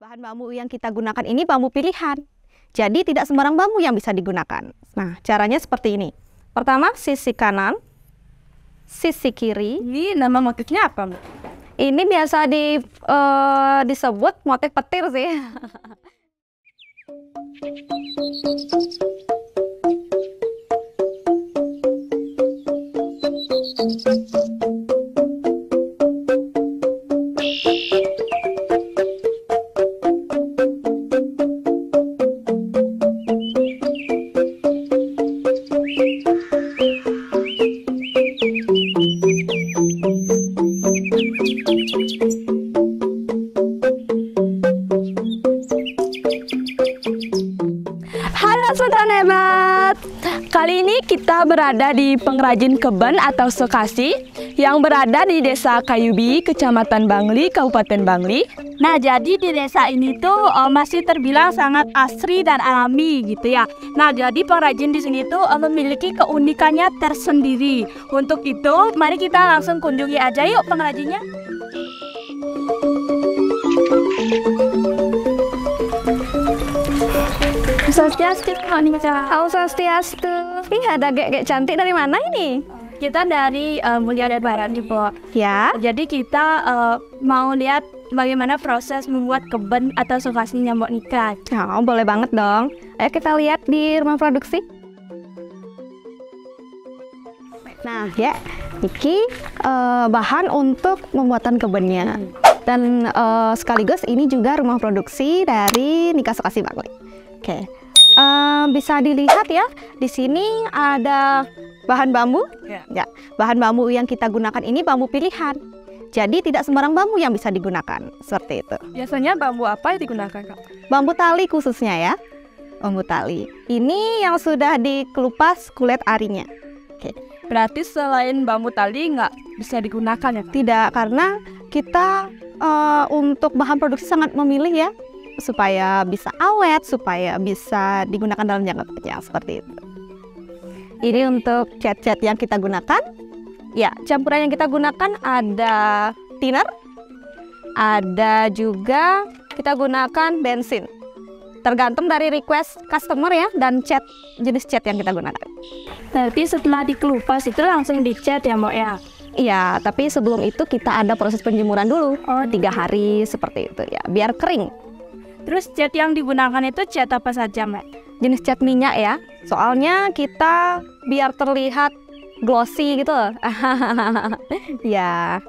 Bahan bambu yang kita gunakan ini bambu pilihan. Jadi tidak sembarang bambu yang bisa digunakan. Nah, caranya seperti ini. Pertama, sisi kanan, sisi kiri. Ini nama motifnya apa, Mbak? Ini biasa disebut motif petir sih. Halo Sultan Hebat. Kali ini kita berada di pengrajin keben atau sekasi yang berada di Desa Kayubi, Kecamatan Bangli, Kabupaten Bangli. Nah, jadi di desa ini tuh masih terbilang sangat asri dan alami gitu ya. Nah, jadi pengrajin di sini tuh memiliki keunikannya tersendiri. Untuk itu, mari kita langsung kunjungi aja yuk pengrajinnya. Swastiastu, Swastiastu. Ih, ada gek cantik dari mana ini? Kita dari Mulia dan Barat di bawah. Ya. Jadi kita mau lihat bagaimana proses membuat keben atau sekasinya Mbak Nika. Oh, boleh banget dong. Ayo kita lihat di rumah produksi. Nah, ya, ini bahan untuk pembuatan kebennya. Dan sekaligus ini juga rumah produksi dari Nika Sekasi Bangli. Oke, bisa dilihat ya, di sini ada bahan bambu. Ya, bahan bambu yang kita gunakan ini bambu pilihan. Jadi tidak sembarang bambu yang bisa digunakan, seperti itu. Biasanya bambu apa yang digunakan, Kak? Bambu tali khususnya ya, bambu tali. Ini yang sudah dikelupas kulit arinya. Oke. Berarti selain bambu tali nggak bisa digunakan ya, Kak? Tidak, karena kita untuk bahan produksi sangat memilih ya, supaya bisa awet, supaya bisa digunakan dalam jangka panjang, seperti itu. Ini untuk cat-cat yang kita gunakan. Ya, campuran yang kita gunakan ada thinner, ada juga kita gunakan bensin. Tergantung dari request customer ya, dan jenis cat yang kita gunakan. Tapi setelah dikelupas itu langsung dicat ya Mbak ya? Iya, tapi sebelum itu kita ada proses penjemuran dulu. 3 hari seperti itu ya, biar kering. Terus cat yang digunakan itu cat apa saja, Mbak? Jenis cat minyak ya. Soalnya kita biar terlihat glossy gitu. Ya.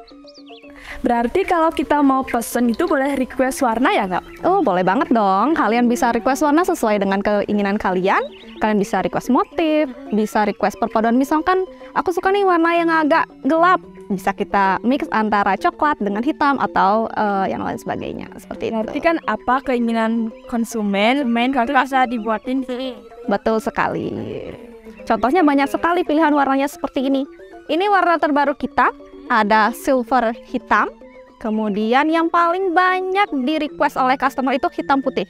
Berarti kalau kita mau pesen itu boleh request warna ya, Kak? Oh, boleh banget dong. Kalian bisa request warna sesuai dengan keinginan kalian. Kalian bisa request motif, bisa request perpaduan. Misalkan aku suka nih warna yang agak gelap. Bisa kita mix antara coklat dengan hitam atau yang lain sebagainya. Seperti itu. Berarti kan apa keinginan konsumen, itu bisa dibuatin. Betul sekali. Contohnya banyak sekali pilihan warnanya seperti ini. Ini warna terbaru kita. Ada silver hitam, kemudian yang paling banyak di request oleh customer itu hitam putih.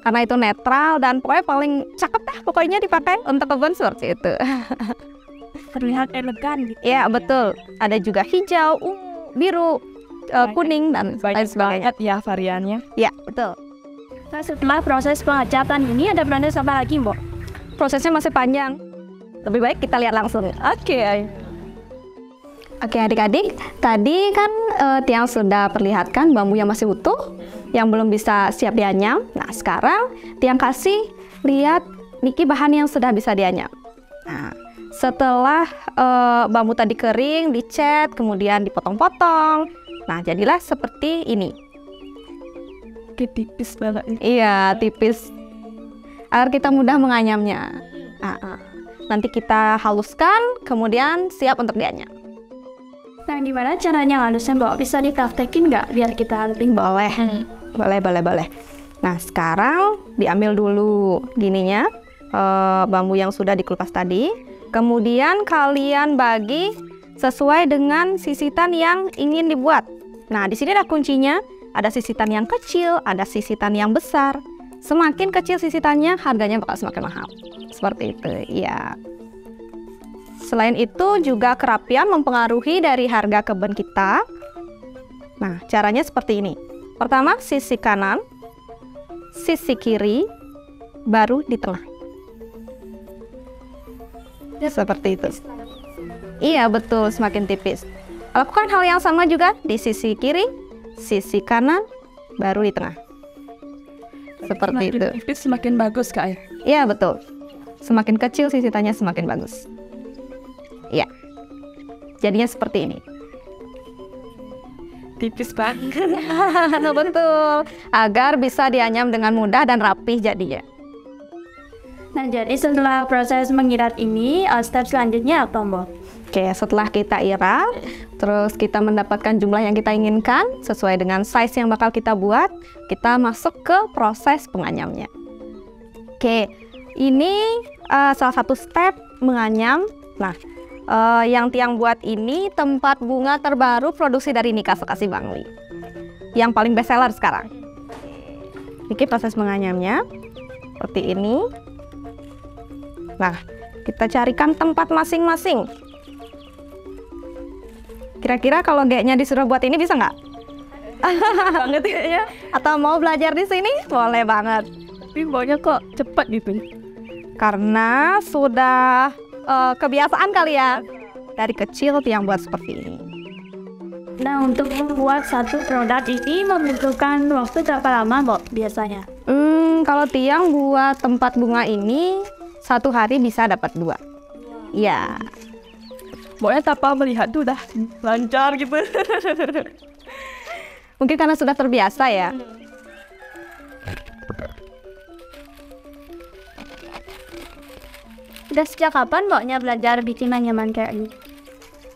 Karena itu netral dan pokoknya paling cakep dah pokoknya dipakai untuk kebun seperti itu. Terlihat elegan gitu. Ya, betul. Ada juga hijau, ungu, biru, kuning, dan lain sebagainya. Banyak ya variannya. Ya, betul. Nah, setelah proses pengecatan ini ada proses apa lagi, Mbak? Prosesnya masih panjang. Lebih baik kita lihat langsung. Oke. Oke adik-adik, tadi kan Tiang sudah perlihatkan bambu yang masih utuh, yang belum bisa siap dianyam. Nah sekarang Tiang kasih lihat niki bahan yang sudah bisa dianyam. Nah setelah bambu tadi kering, dicat, kemudian dipotong-potong. Nah jadilah seperti ini. Oke, tipis banget. Iya, tipis. Agar kita mudah menganyamnya. Nanti kita haluskan, kemudian siap untuk dianyam. Nah, gimana caranya halusnya, Mbak? Bisa dipraktekin nggak biar kita lebih boleh. Boleh. Nah, sekarang diambil dulu gininya, bambu yang sudah dikelupas tadi. Kemudian kalian bagi sesuai dengan sisitan yang ingin dibuat. Nah, di sini ada kuncinya. Ada sisitan yang kecil, ada sisitan yang besar. Semakin kecil sisitannya, harganya bakal semakin mahal. Seperti itu, ya. Selain itu juga kerapian mempengaruhi dari harga kebun kita. Nah, caranya seperti ini. Pertama sisi kanan, sisi kiri, baru di tengah. Seperti itu. Iya betul, semakin tipis. Lakukan hal yang sama juga di sisi kiri, sisi kanan, baru di tengah. Seperti Semakin itu. tipis semakin bagus Kak ya. Iya betul. Semakin kecil sisi tanya semakin bagus. Iya. Jadinya seperti ini. Tipis banget. Betul. Agar bisa dianyam dengan mudah dan rapih jadinya. Nah, jadi setelah proses mengirat ini, step selanjutnya apa, Mbak? Oke, setelah kita irat, terus kita mendapatkan jumlah yang kita inginkan sesuai dengan size yang bakal kita buat, kita masuk ke proses penganyamnya. Oke, ini salah satu step menganyam. Nah, yang Tiang buat ini tempat bunga terbaru produksi dari Nika Sekasi Bangli, yang paling best seller sekarang. Ini proses menganyamnya seperti ini. Nah, kita carikan tempat masing-masing. Kira-kira kalau G-nya disuruh buat ini bisa nggak? Banget ya. Atau mau belajar di sini? Boleh banget. Tapi baunya kok cepat gitu. Karena sudah kebiasaan kali ya. Dari kecil Tiang buat seperti ini. Nah, untuk membuat satu produk ini membutuhkan waktu berapa lama, Mbak, biasanya? Kalau Tiang buat tempat bunga ini 1 hari bisa dapat 2. Ya. Pokoknya tanpa melihat tuh udah lancar gitu. Mungkin karena sudah terbiasa ya. Udah sejak kapan Mbaknya belajar bikin anyaman kayak ini?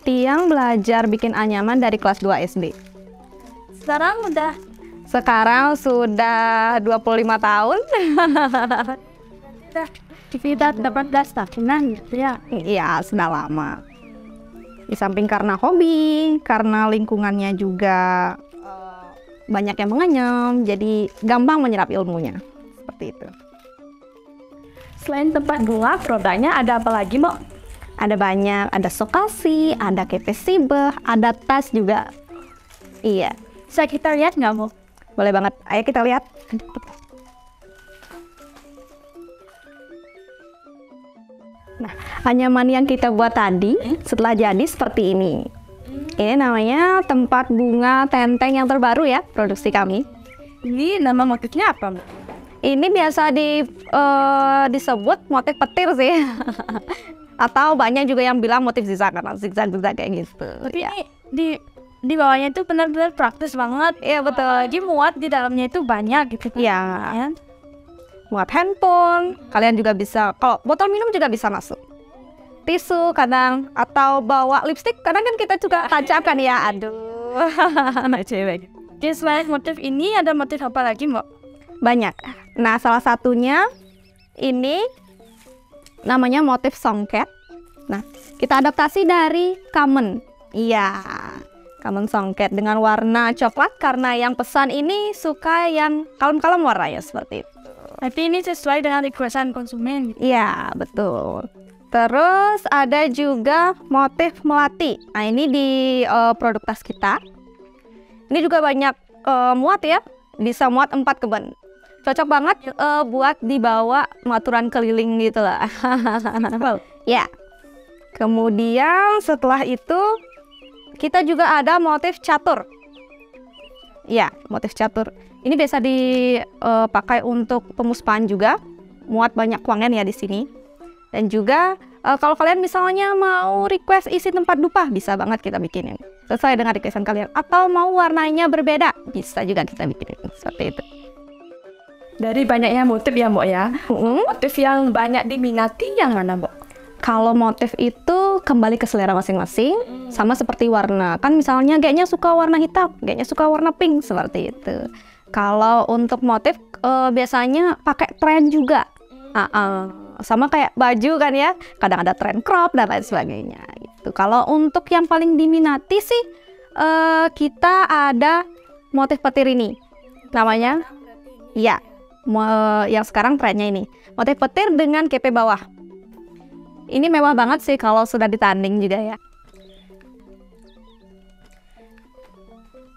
Tiang belajar bikin anyaman dari kelas 2 SD. Sekarang sudah 25 tahun. Kita 18 tahunan gitu ya. Iya, sudah lama. Di samping karena hobi, karena lingkungannya juga banyak yang menganyam, jadi gampang menyerap ilmunya. Seperti itu. Selain tempat bunga, produknya ada apa lagi, Mbak? Ada banyak, ada sokasi, ada kepesibe, ada tas juga. Iya, Bisa kita lihat nggak, Mbak? boleh banget. Ayo kita lihat. Nah, anyaman yang kita buat tadi setelah jadi seperti ini. Ini namanya tempat bunga tenteng yang terbaru ya, produksi kami. Ini nama motifnya apa, Mbak? Ini biasa disebut motif petir sih. Atau banyak juga yang bilang motif zigzag karena zigzag kayak gitu. Tapi Ya. ini di bawahnya itu benar-benar praktis banget. Iya betul. Jadi muat di dalamnya itu banyak gitu kan. Iya. Ya. Muat handphone, kalian juga bisa, kalau botol minum juga bisa masuk. Tisu kadang, atau bawa lipstick, kadang kan kita juga tancap kan ya, aduh. Anak cewek. Jadi selain motif ini ada motif apa lagi, Mbak? Banyak. Nah, salah satunya ini namanya motif songket. Nah, kita adaptasi dari kamen. Iya, kamen songket dengan warna coklat karena yang pesan ini suka yang kalem-kalem warnanya seperti itu. Berarti ini sesuai dengan requestan konsumen. Iya, betul. Terus ada juga motif melati. Nah, ini di produk tas kita. Ini juga banyak muat ya. Bisa muat 4 keben. Cocok banget buat dibawa maturan keliling gitu lah. Ya. Kemudian setelah itu kita juga ada motif catur. Ya, motif catur. Ini biasa dipakai untuk pemuspahan juga. Muat banyak wangen ya di sini. Dan juga kalau kalian misalnya mau request isi tempat dupa, bisa banget kita bikinin sesuai dengan requestan kalian. Atau mau warnanya berbeda, bisa juga kita bikinin seperti itu. Dari banyaknya motif ya, Mbak ya. Motif yang banyak diminati yang mana, Mbak? Kalau motif itu kembali ke selera masing-masing, sama seperti warna. Kan misalnya kayaknya suka warna hitam, kayaknya suka warna pink, seperti itu. Kalau untuk motif biasanya pakai tren juga. Sama kayak baju kan ya, kadang ada tren crop dan lain sebagainya gitu. Kalau untuk yang paling diminati sih kita ada motif petir ini. Namanya ya, yang sekarang trennya ini. Motif petir dengan kepe bawah. Ini mewah banget sih kalau sudah ditanding juga ya.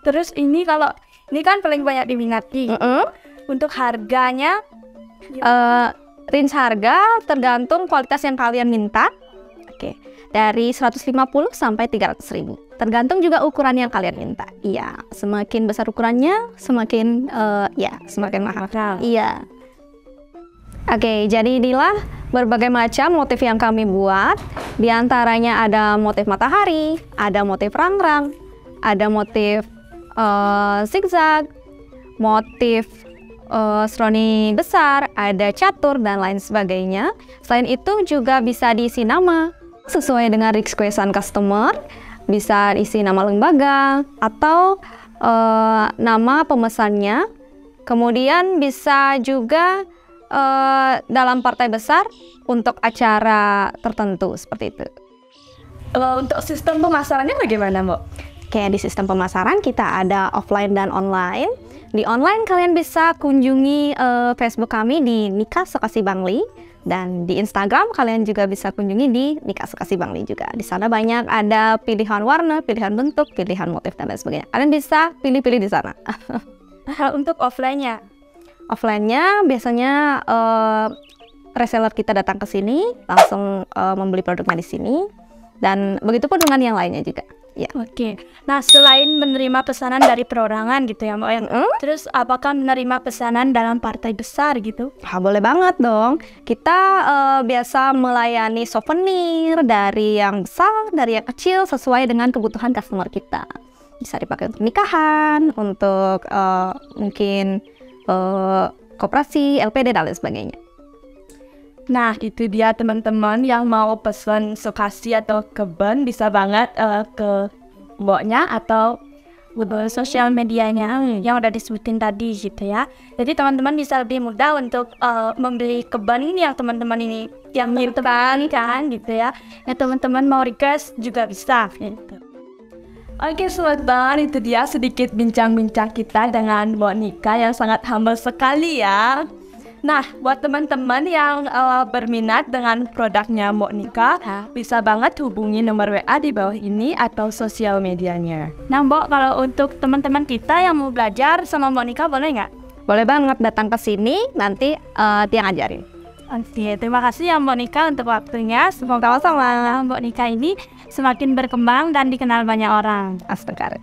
Terus ini kalau Ini kan paling banyak diminati. Untuk harganya, range harga tergantung kualitas yang kalian minta. Oke, dari 150 sampai 300.000. Tergantung juga ukuran yang kalian minta. Iya, semakin besar ukurannya, semakin semakin mahal. Iya. Oke, jadi inilah berbagai macam motif yang kami buat. Di antaranya ada motif matahari, ada motif rangrang, ada motif zigzag, motif seroni besar, ada catur, dan lain sebagainya. Selain itu juga bisa diisi nama sesuai dengan requestan customer, bisa isi nama lembaga atau nama pemesannya. Kemudian bisa juga dalam partai besar untuk acara tertentu seperti itu. Untuk sistem pemasarannya bagaimana, Mbak? Kayak di sistem pemasaran kita ada offline dan online. Di online kalian bisa kunjungi Facebook kami di Nika Sekasi Bangli, dan di Instagram kalian juga bisa kunjungi di Nika Sekasi Bangli juga. Di sana banyak ada pilihan warna, pilihan bentuk, pilihan motif dan lain sebagainya. Kalian bisa pilih-pilih di sana. untuk offline-nya, Offline-nya biasanya reseller kita datang ke sini langsung membeli produknya di sini, dan begitu pun dengan yang lainnya juga. Ya. Oke. Nah, selain menerima pesanan dari perorangan gitu ya, Mbak, terus apakah menerima pesanan dalam partai besar gitu? Boleh banget dong. Kita biasa melayani souvenir dari yang besar, dari yang kecil sesuai dengan kebutuhan customer kita. Bisa dipakai untuk nikahan, untuk mungkin koperasi, LPD dan lain sebagainya. Nah, itu dia teman-teman yang mau pesan sekasi atau keben bisa banget ke Mboknya atau sosial medianya yang udah disebutin tadi gitu ya. Jadi teman-teman bisa lebih mudah untuk membeli keben ini yang teman-teman ini yang teman kan gitu ya. Nah, teman-teman mau request juga bisa gitu. Oke, Sobat Ban, itu dia sedikit bincang-bincang kita dengan Mbok Nika yang sangat humble sekali ya. Nah, buat teman-teman yang berminat dengan produknya Mbok Nika, bisa banget hubungi nomor WA di bawah ini atau sosial medianya. Nah, Mbok, kalau untuk teman-teman kita yang mau belajar sama Mbok Nika boleh nggak? Boleh banget datang ke sini, nanti dia ngajarin. Oke, terima kasih ya Mbok Nika untuk waktunya. Semoga sama Mbok Nika ini semakin berkembang dan dikenal banyak orang. Astaga.